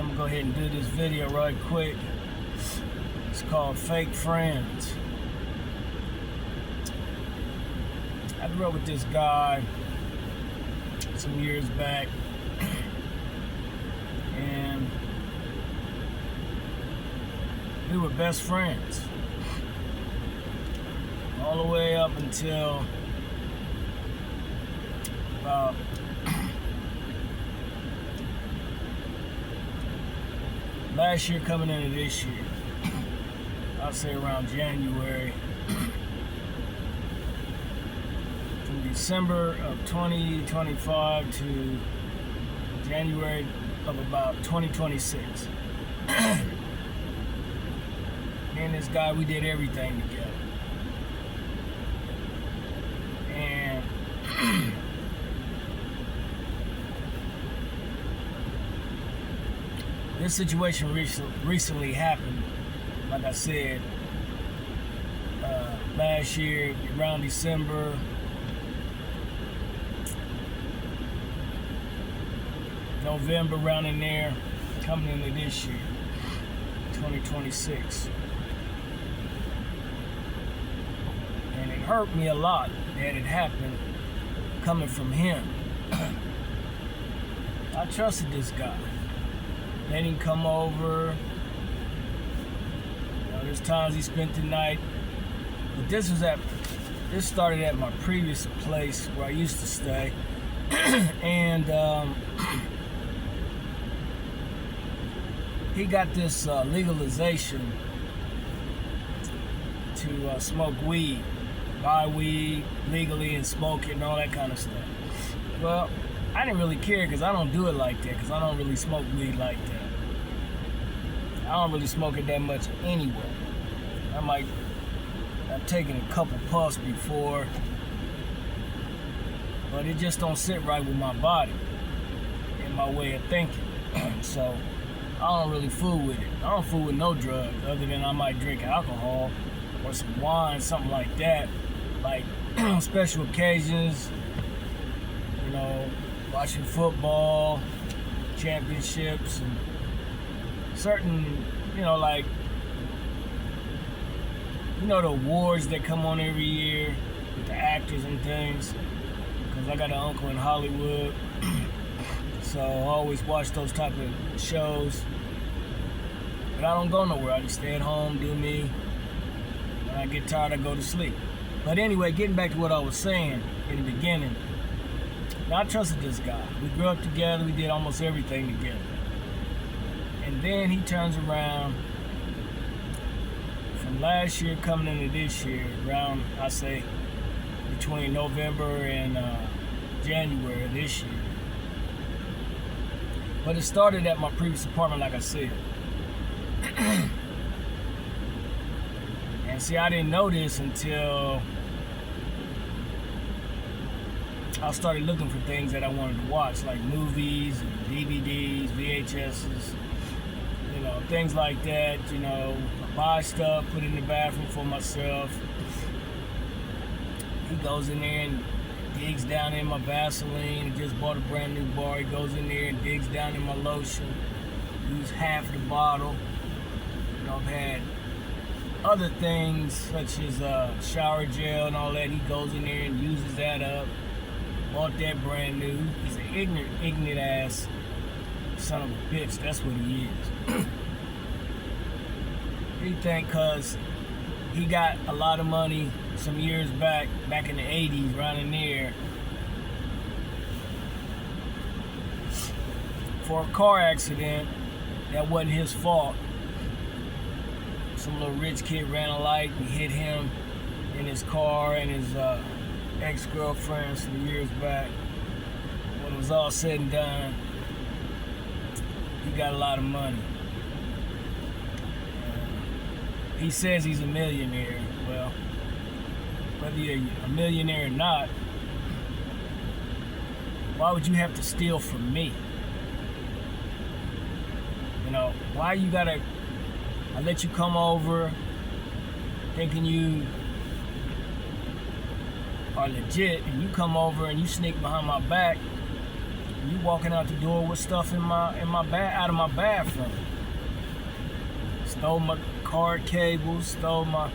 I'm gonna go ahead and do this video right quick. It's called Fake Friends. I grew up with this guy some years back, and we were best friends all the way up until about last year coming into this year. I'll say around January. From December of 2025 to January of about 2026. Me and this guy, we did everything together. And this situation recently happened, like I said, last year around December. November, around in there, coming into this year, 2026. And it hurt me a lot that it happened coming from him. I trusted this guy. Let him come over. There's times he spent the night. But this started at my previous place where I used to stay. And he got this legalization to smoke weed, buy weed legally and smoke it and all that kind of stuff. Well, I didn't really care because I don't do it like that, because I don't really smoke weed like that. I don't really smoke it that much anyway. I've taken a couple puffs before, but it just don't sit right with my body and my way of thinking. So I don't really fool with it. I don't fool with no drugs other than I might drink alcohol or some wine, something like that. Like special occasions, watching football, championships, and certain, the awards that come on every year with the actors and things. Because I got an uncle in Hollywood. So I always watch those type of shows. But I don't go nowhere. I just stay at home, do me. When I get tired, I go to sleep. But anyway, getting back to what I was saying in the beginning. Now, I trusted this guy. We grew up together. We did almost everything together. And then he turns around from last year coming into this year, around, I say, between November and January of this year. But it started at my previous apartment, like I said. And see, I didn't know this until I started looking for things that I wanted to watch, like movies, and DVDs, VHSs, things like that. I buy stuff, put it in the bathroom for myself. He goes in there and digs down in my Vaseline. He just bought a brand new bar. He goes in there and digs down in my lotion. Use half the bottle. I've had other things such as shower gel and all that. He goes in there and uses that up. Bought that brand new. He's an ignorant ass son of a bitch. That's what he is. He think because he got a lot of money some years back in the 80s, around in there, for a car accident that wasn't his fault. Some little rich kid ran a light and hit him in his car and his ex-girlfriend some years back. When it was all said and done, he got a lot of money. He says he's a millionaire. Well, whether you're a millionaire or not, why would you have to steal from me? Why you gotta, I let you come over thinking you are legit, and you come over and you sneak behind my back You walking out the door with stuff in my out of my bathroom. Stole my card cables. I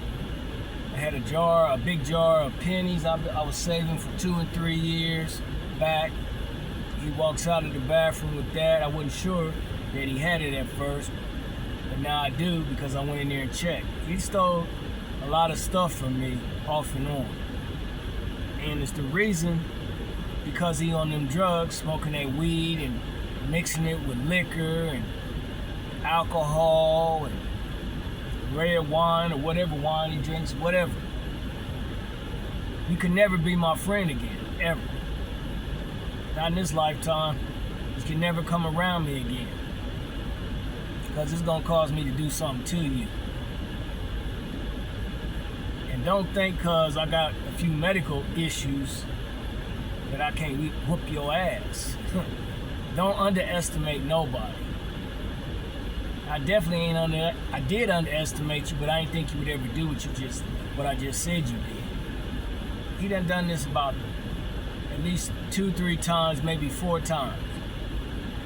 had a big jar of pennies I was saving for 2 and 3 years back. He walks out of the bathroom with that. I wasn't sure that he had it at first, but now I do because I went in there and checked. He stole a lot of stuff from me off and on. And it's the reason because he on them drugs, smoking that weed and mixing it with liquor and alcohol and red wine or whatever wine he drinks, whatever. You can never be my friend again, ever. Not in this lifetime. You can never come around me again. Because it's going to cause me to do something to you. And don't think because I got a few medical issues that I can't whoop your ass. Don't underestimate nobody. I definitely I did underestimate you, but I didn't think you would ever do what I just said you did. He done this about at least 2-3 times, maybe 4 times.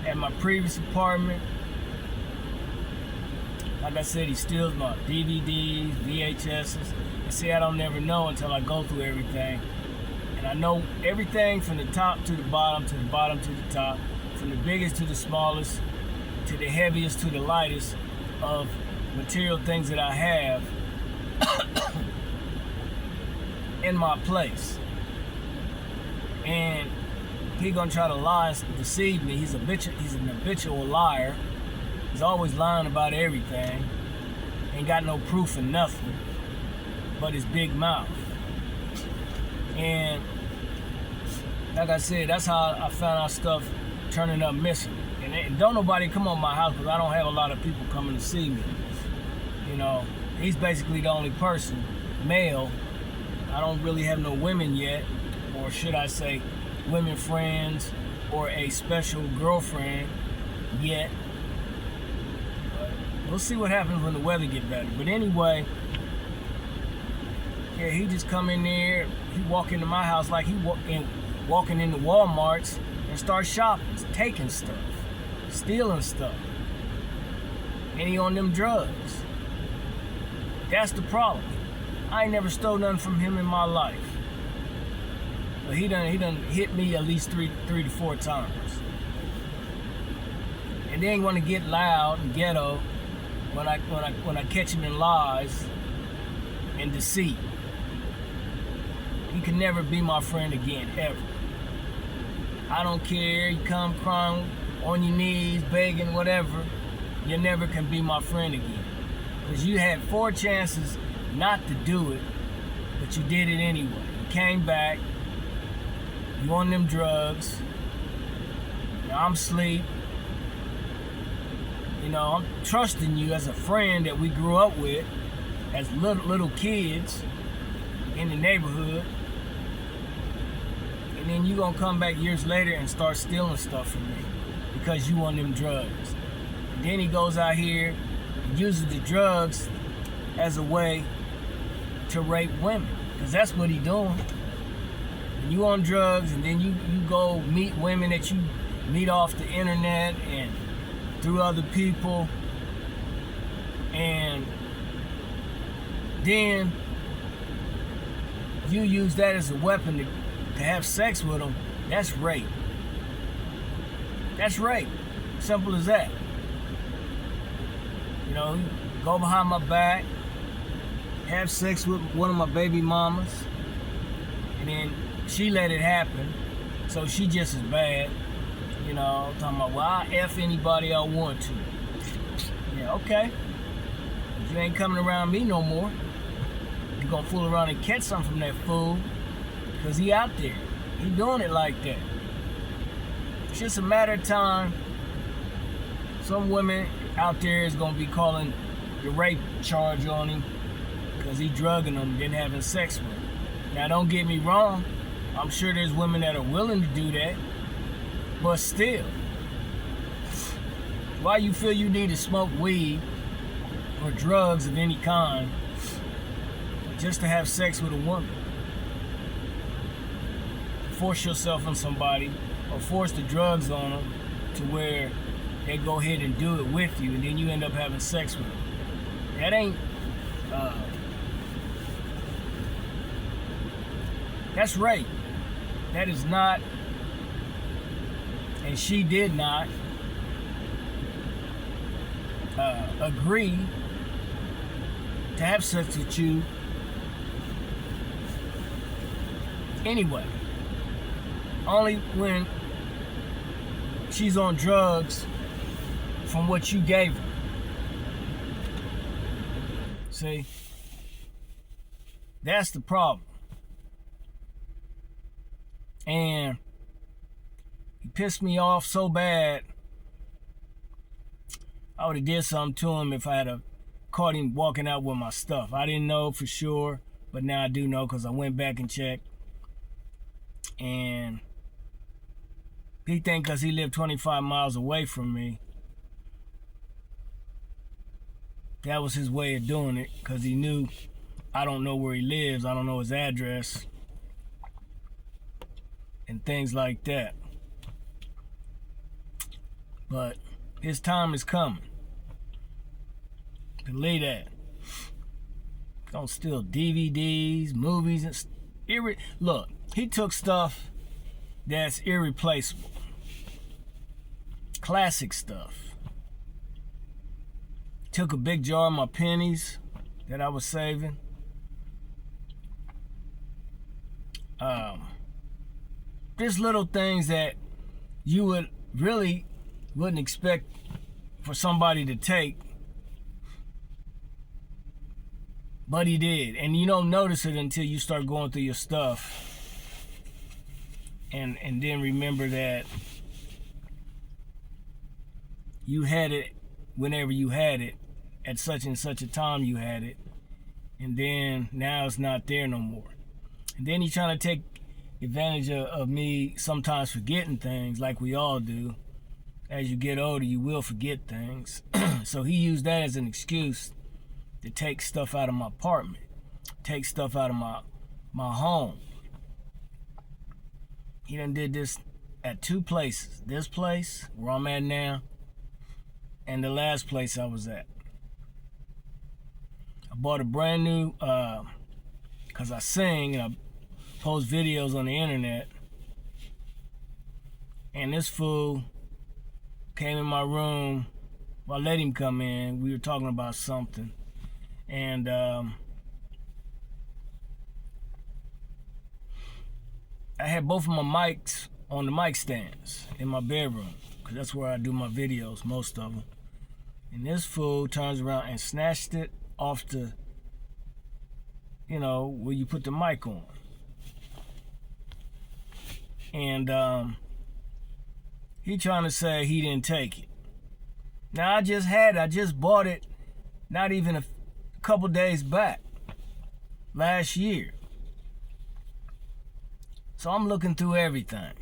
At my previous apartment, like I said, he steals my DVDs, VHSs. And see, I don't never know until I go through everything. And I know everything from the top to the bottom, to the bottom to the top, from the biggest to the smallest, to the heaviest to the lightest of material things that I have in my place. And he gonna try to lie and deceive me. He's an habitual liar. He's always lying about everything. Ain't got no proof of nothing but his big mouth. And like I said, that's how I found out stuff turning up missing. And don't nobody come on my house because I don't have a lot of people coming to see me. You know, he's basically the only person, male. I don't really have no women yet, or should I say women friends or a special girlfriend yet. But we'll see what happens when the weather get better. But anyway, yeah, he just come in there, he walk into my house like he walking into Walmarts and start shopping, taking stuff, stealing stuff. And he on them drugs. That's the problem. I ain't never stole nothing from him in my life. But he done hit me at least three to 4 times. And then want to get loud and ghetto when I catch him in lies and deceit. You can never be my friend again, ever. I don't care. You come crying on your knees, begging, whatever. You never can be my friend again. Because you had 4 chances not to do it, but you did it anyway. You came back. You on them drugs. Now I'm asleep. You know, I'm trusting you as a friend that we grew up with as little kids in the neighborhood. And then you gonna come back years later and start stealing stuff from me because you on them drugs. And then he goes out here and uses the drugs as a way to rape women, because that's what he doing. And you on drugs, and then you go meet women that you meet off the internet and through other people, and then you use that as a weapon to have sex with them. That's rape. That's rape. Simple as that. You know, go behind my back, have sex with one of my baby mamas, and then she let it happen, so she just as bad. You know, talking about, well, I F anybody I want to. Yeah, okay. But you ain't coming around me no more. You gonna fool around and catch something from that fool, because he out there. He doing it like that. It's just a matter of time. Some women out there is gonna be calling the rape charge on him because he drugging them and then having sex with them. Now, don't get me wrong. I'm sure there's women that are willing to do that. But still, why you feel you need to smoke weed or drugs of any kind just to have sex with a woman? Force yourself on somebody or force the drugs on them to where they go ahead and do it with you, and then you end up having sex with them. That ain't, that's rape. That is not, and she did not agree to have sex with you anyway. Only when she's on drugs from what you gave her. See? That's the problem. And he pissed me off so bad, I would have did something to him if I had caught him walking out with my stuff. I didn't know for sure, but now I do know because I went back and checked. And he think because he lived 25 miles away from me, that was his way of doing it, because he knew I don't know where he lives, I don't know his address, and things like that. But his time is coming. Believe that. Don't steal DVDs, movies, and look, he took stuff that's irreplaceable. Classic stuff. Took a big jar of my pennies that I was saving. Just little things that you wouldn't expect for somebody to take, but he did. And you don't notice it until you start going through your stuff, and then remember that you had it whenever you had it, at such and such a time you had it, and then now it's not there no more. And then he's trying to take advantage of me sometimes forgetting things, like we all do. As you get older, you will forget things. So he used that as an excuse to take stuff out of my apartment, take stuff out of my home. He done did this at two places. This place, where I'm at now, and the last place I was at. I bought a brand new, because I sing and I post videos on the internet. And this fool came in my room. Well, I let him come in. We were talking about something. And I had both of my mics on the mic stands in my bedroom, because that's where I do my videos, most of them. And this fool turns around and snatched it off the, where you put the mic on. And he trying to say he didn't take it. Now I just bought it not even a couple days back, last year. So I'm looking through everything.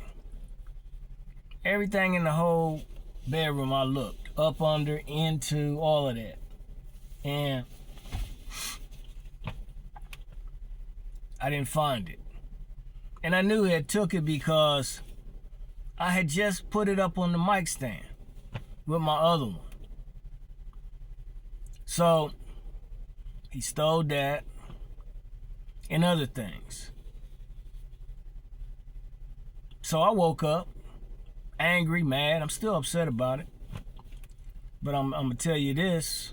Everything in the whole bedroom I looked. Up, under, into, all of that. And I didn't find it. And I knew he had took it because I had just put it up on the mic stand with my other one. So he stole that and other things. So I woke up angry, mad. I'm still upset about it. But I'm going to tell you this.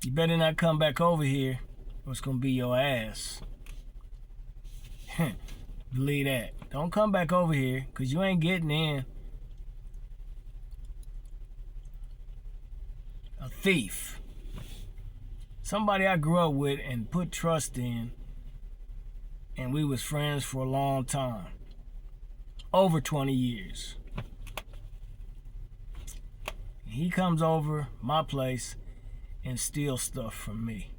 You better not come back over here, or it's going to be your ass. Believe that. Don't come back over here, because you ain't getting in. A thief. Somebody I grew up with and put trust in, and we was friends for a long time. Over 20 years. He comes over my place and steals stuff from me.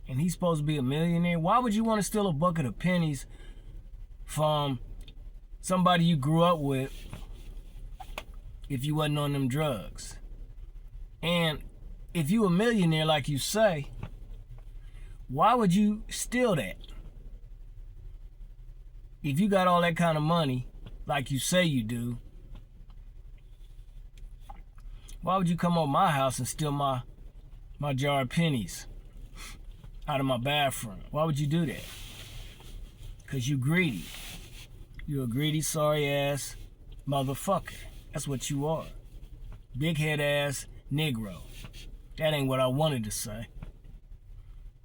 And he's supposed to be a millionaire. Why would you want to steal a bucket of pennies from somebody you grew up with if you wasn't on them drugs? And if you a millionaire like you say, why would you steal that? If you got all that kind of money like you say you do, why would you come over my house and steal my jar of pennies out of my bathroom? Why would you do that? Because you greedy. You a greedy, sorry ass motherfucker. That's what you are. Big head ass Negro. That ain't what I wanted to say.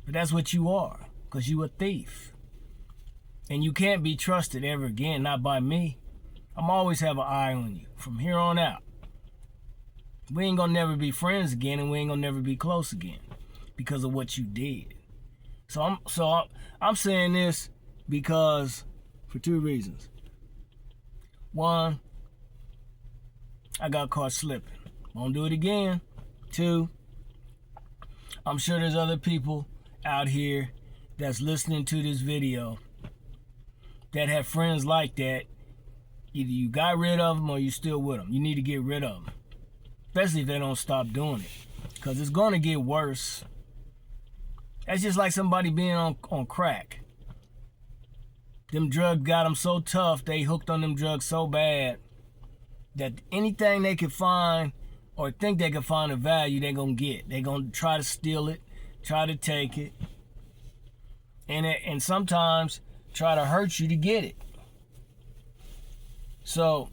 But that's what you are. Because you a thief. And you can't be trusted ever again, not by me. I'm always have an eye on you from here on out. We ain't gonna never be friends again, and we ain't gonna never be close again because of what you did. So I'm saying this because for two reasons. One, I got caught slipping. Won't do it again. Two, I'm sure there's other people out here that's listening to this video that have friends like that. Either you got rid of them or you still with them. You need to get rid of them. Especially if they don't stop doing it. Because it's going to get worse. That's just like somebody being on crack. Them drugs got them so tough, they hooked on them drugs so bad that anything they can find or think they can find a value, they're going to get. They're going to try to steal it, try to take it, and sometimes try to hurt you to get it. So,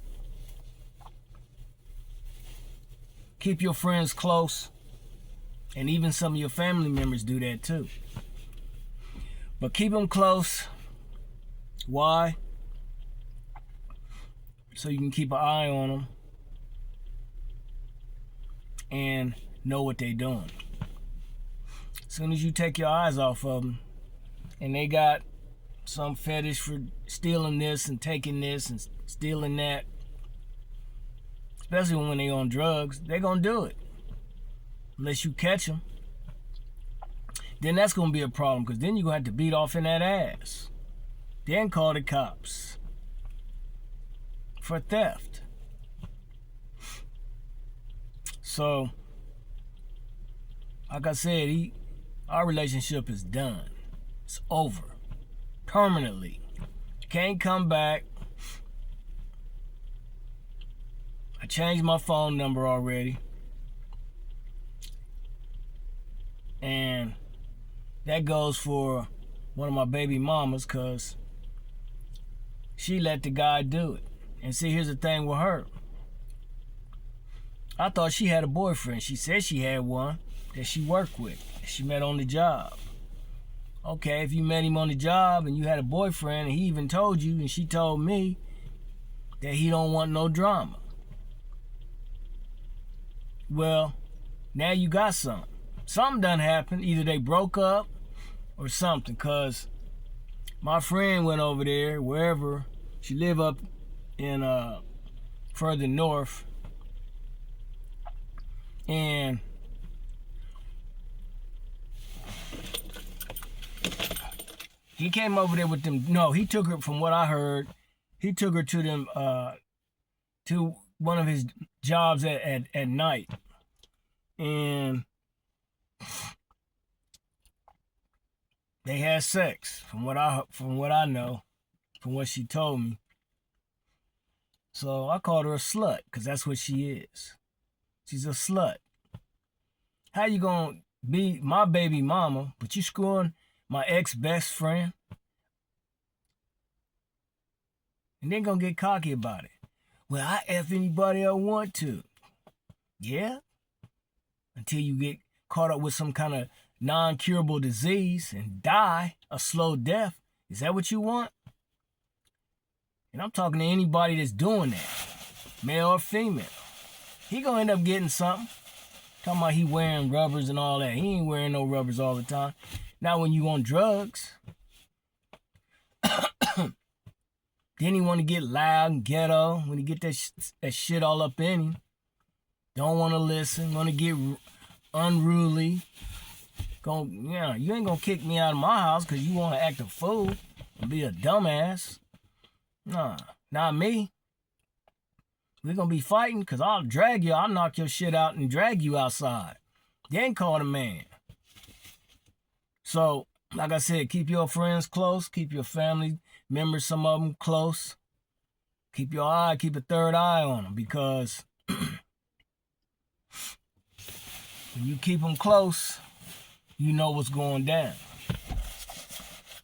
keep your friends close, and even some of your family members do that too. But keep them close. Why? So you can keep an eye on them and know what they're doing. As soon as you take your eyes off of them, and they got some fetish for stealing this and taking this and stealing that, especially when they're on drugs, they're going to do it. Unless you catch them. Then that's going to be a problem, because then you're going to have to beat off in that ass. Then call the cops for theft. So, like I said, our relationship is done. It's over. Permanently. Can't come back. I changed my phone number already. And that goes for one of my baby mamas, because she let the guy do it. And see, here's the thing with her. I thought she had a boyfriend. She said she had one that she worked with, that she met on the job. Okay, if you met him on the job and you had a boyfriend and he even told you, and she told me, that he don't want no drama. Well, now you got something. Something done happened. Either they broke up or something, because my friend went over there, wherever she lived up in further north, and he came over there with them. No, he took her, from what I heard, he took her to them to one of his jobs at night, and they had sex, from what I know, from what she told me. So I called her a slut, because that's what she is. She's a slut. How you gonna be my baby mama, but you screwing my ex-best friend? And then gonna get cocky about it. Well, I F anybody I want to. Yeah? Until you get caught up with some kind of non-curable disease and die a slow death. Is that what you want? And I'm talking to anybody that's doing that, male or female. He gonna end up getting something. Talking about he wearing rubbers and all that. He ain't wearing no rubbers all the time. Not when you on drugs. Then he want to get loud and ghetto when he get that shit all up in him. Don't want to listen. Want to get unruly. You ain't gonna kick me out of my house because you want to act a fool and be a dumbass. Nah, not me. We're gonna be fighting, because I'll drag you. I'll knock your shit out and drag you outside. Then call the man. So, like I said, keep your friends close. Keep your family members, some of them, close. keep a third eye on them, because when you keep them close, you know what's going down.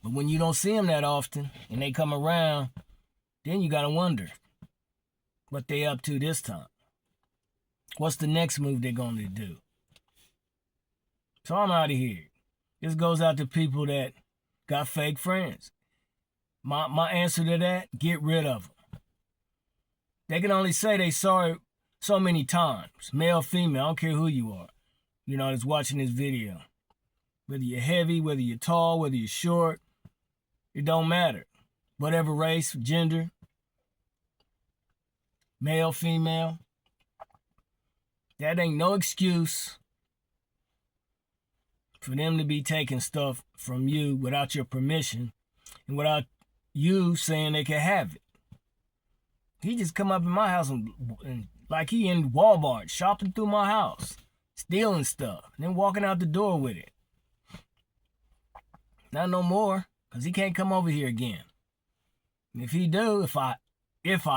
But when you don't see them that often and they come around, then you got to wonder what they up to this time. What's the next move they're going to do? So I'm out of here. This goes out to people that got fake friends. My answer to that, get rid of them. They can only say they sorry so many times. Male, female, I don't care who you are, that's watching this video. Whether you're heavy, whether you're tall, whether you're short, it don't matter. Whatever race, gender, male, female, that ain't no excuse for them to be taking stuff from you without your permission and without you saying they can have it. He just come up in my house and like he in Walmart, shopping through my house, stealing stuff, and then walking out the door with it. Not no more, because he can't come over here again. And if he do, if I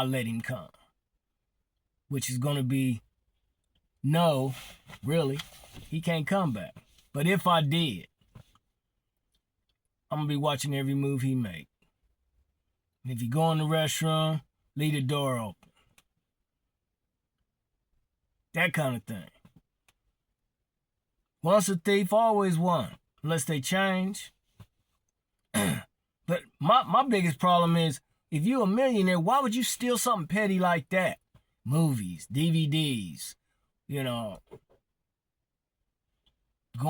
let him come, which is going to be no, really, he can't come back. But if I did, I'm going to be watching every move he make. And if you go in the restroom, leave the door open. That kind of thing. Once a thief, always one, unless they change. But my biggest problem is, if you're a millionaire, why would you steal something petty like that? Movies, DVDs, go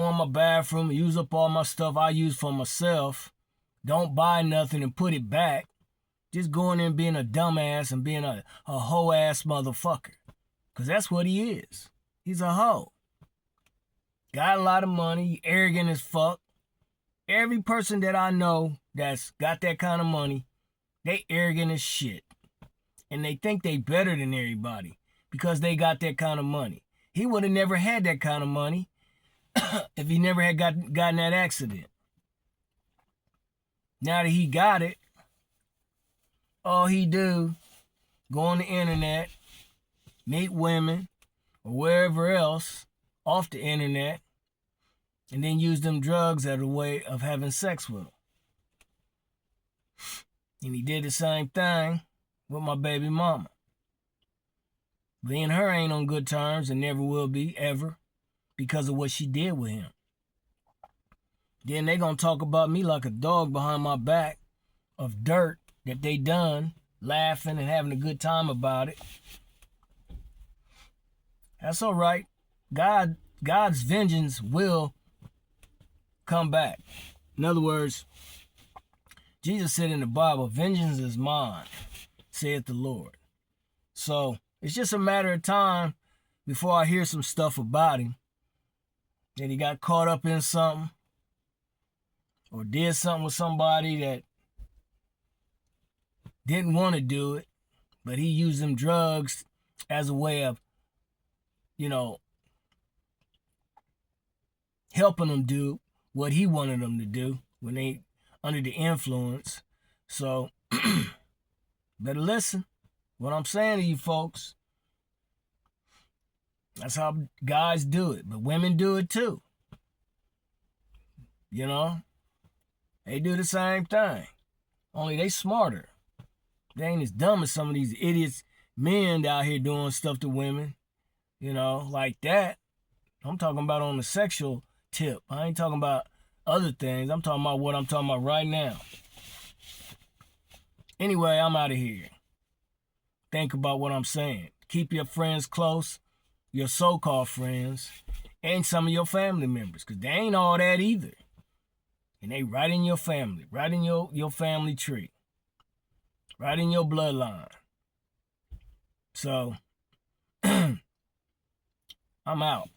in my bathroom, use up all my stuff I use for myself. Don't buy nothing and put it back. Just going in and being a dumbass and being a hoe-ass motherfucker. Because that's what he is. He's a hoe. Got a lot of money, arrogant as fuck. Every person that I know that's got that kind of money, they arrogant as shit. And they think they better than everybody because they got that kind of money. He would have never had that kind of money if he never had gotten that accident. Now that he got it, all he do, go on the internet, meet women, or wherever else, off the internet, and then use them drugs as a way of having sex with them. And he did the same thing with my baby mama. Me and her ain't on good terms and never will be, ever, because of what she did with him. Then they gonna talk about me like a dog behind my back of dirt that they done, laughing and having a good time about it. That's all right. God's vengeance will come back. In other words, Jesus said in the Bible, vengeance is mine, saith the Lord. So it's just a matter of time before I hear some stuff about him, that he got caught up in something or did something with somebody that didn't want to do it, but he used them drugs as a way of, helping them do what he wanted them to do when they under the influence. So better listen what I'm saying to you folks. That's how guys do it, but women do it too. They do the same thing, only they smarter. They ain't as dumb as some of these idiots men out here doing stuff to women, like that. I'm talking about on the sexual tip. I ain't talking about other things. I'm talking about what I'm talking about right now. Anyway, I'm out of here. Think about what I'm saying. Keep your friends close, your so-called friends, and some of your family members, because they ain't all that either. And they right in your family, right in your family tree, right in your bloodline. So, I'm out.